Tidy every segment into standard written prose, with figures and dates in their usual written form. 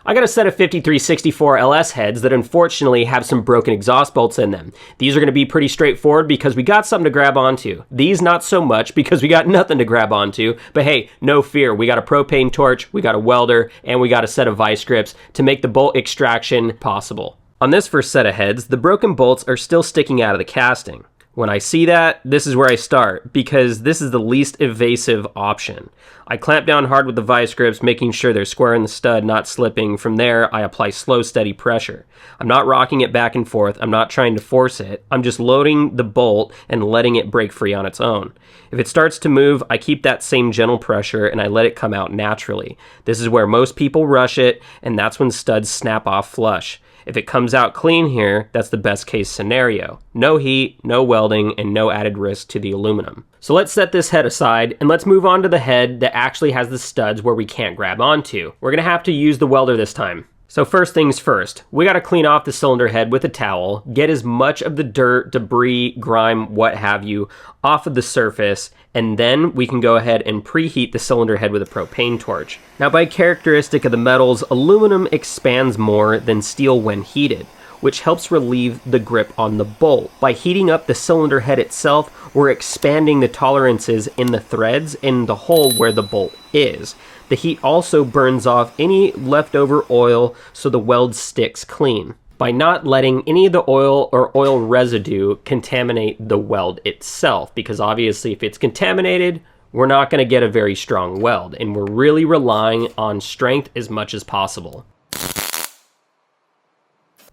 I got a set of 5364 LS heads that unfortunately have some broken exhaust bolts in them. These are going to be pretty straightforward because we got something to grab onto. These not so much because we got nothing to grab onto, but hey, no fear. We got a propane torch, we got a welder, and we got a set of vice grips to make the bolt extraction possible. On this first set of heads, the broken bolts are still sticking out of the casting. When I see that, this is where I start, because this is the least evasive option. I clamp down hard with the vice grips, making sure they're square in the stud, not slipping. From there, I apply slow, steady pressure. I'm not rocking it back and forth. I'm not trying to force it. I'm just loading the bolt and letting it break free on its own. If it starts to move, I keep that same gentle pressure and I let it come out naturally. This is where most people rush it, and that's when studs snap off flush. If it comes out clean here, that's the best case scenario. No heat, no welding, and no added risk to the aluminum. So let's set this head aside and let's move on to the head that actually has the studs where we can't grab onto. We're gonna have to use the welder this time. So first things first, we gotta clean off the cylinder head with a towel, get as much of the dirt, debris, grime, what have you, off of the surface, and then we can go ahead and preheat the cylinder head with a propane torch. Now, by characteristic of the metals, aluminum expands more than steel when heated, which helps relieve the grip on the bolt. By heating up the cylinder head itself, we're expanding the tolerances in the threads in the hole where the bolt is. The heat also burns off any leftover oil so the weld sticks clean, by not letting any of the oil or oil residue contaminate the weld itself, because obviously if it's contaminated, we're not going to get a very strong weld, and we're really relying on strength as much as possible.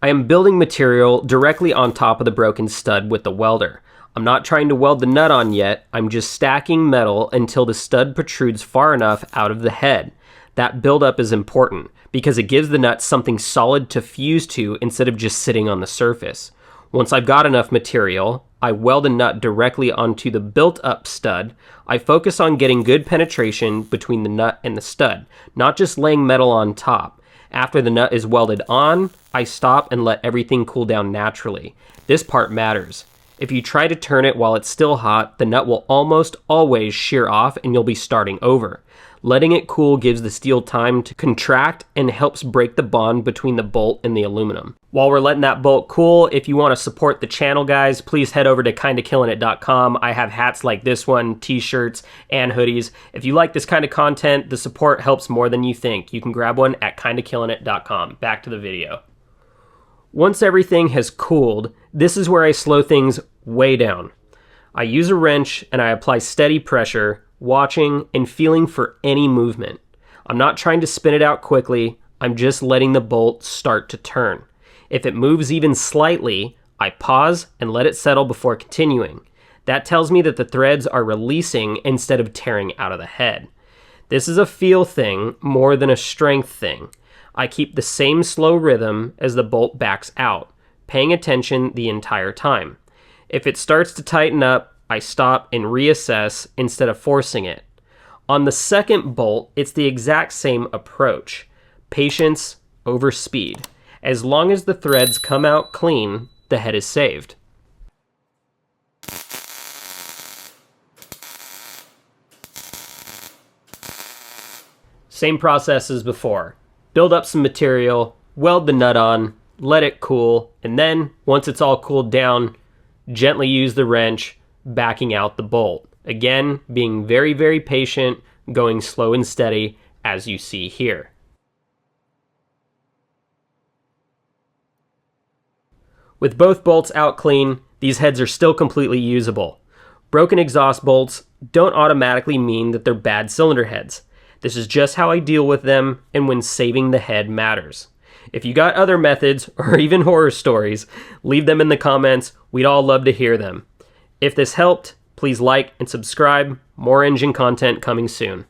I am building material directly on top of the broken stud with the welder. I'm not trying to weld the nut on yet, I'm just stacking metal until the stud protrudes far enough out of the head. That buildup is important because it gives the nut something solid to fuse to instead of just sitting on the surface. Once I've got enough material, I weld a nut directly onto the built-up stud. I focus on getting good penetration between the nut and the stud, not just laying metal on top. After the nut is welded on, I stop and let everything cool down naturally. This part matters. If you try to turn it while it's still hot, the nut will almost always shear off and you'll be starting over. Letting it cool gives the steel time to contract and helps break the bond between the bolt and the aluminum. While we're letting that bolt cool, if you want to support the channel, guys, please head over to kindakillinit.com. I have hats like this one, t-shirts, and hoodies. If you like this kind of content, the support helps more than you think. You can grab one at kindakillinit.com. Back to the video. Once everything has cooled, this is where I slow things way down. I use a wrench and I apply steady pressure, watching and feeling for any movement. I'm not trying to spin it out quickly, I'm just letting the bolt start to turn. If it moves even slightly, I pause and let it settle before continuing. That tells me that the threads are releasing instead of tearing out of the head. This is a feel thing more than a strength thing. I keep the same slow rhythm as the bolt backs out, paying attention the entire time. If it starts to tighten up, I stop and reassess instead of forcing it. On the second bolt, it's the exact same approach. Patience over speed. As long as the threads come out clean, the head is saved. Same process as before. Build up some material, weld the nut on, let it cool, and then, once it's all cooled down, gently use the wrench, backing out the bolt. Again, being very, very patient, going slow and steady, as you see here. With both bolts out clean, these heads are still completely usable. Broken exhaust bolts don't automatically mean that they're bad cylinder heads. This is just how I deal with them and when saving the head matters. If you got other methods or even horror stories, leave them in the comments. We'd all love to hear them. If this helped, please like and subscribe. More engine content coming soon.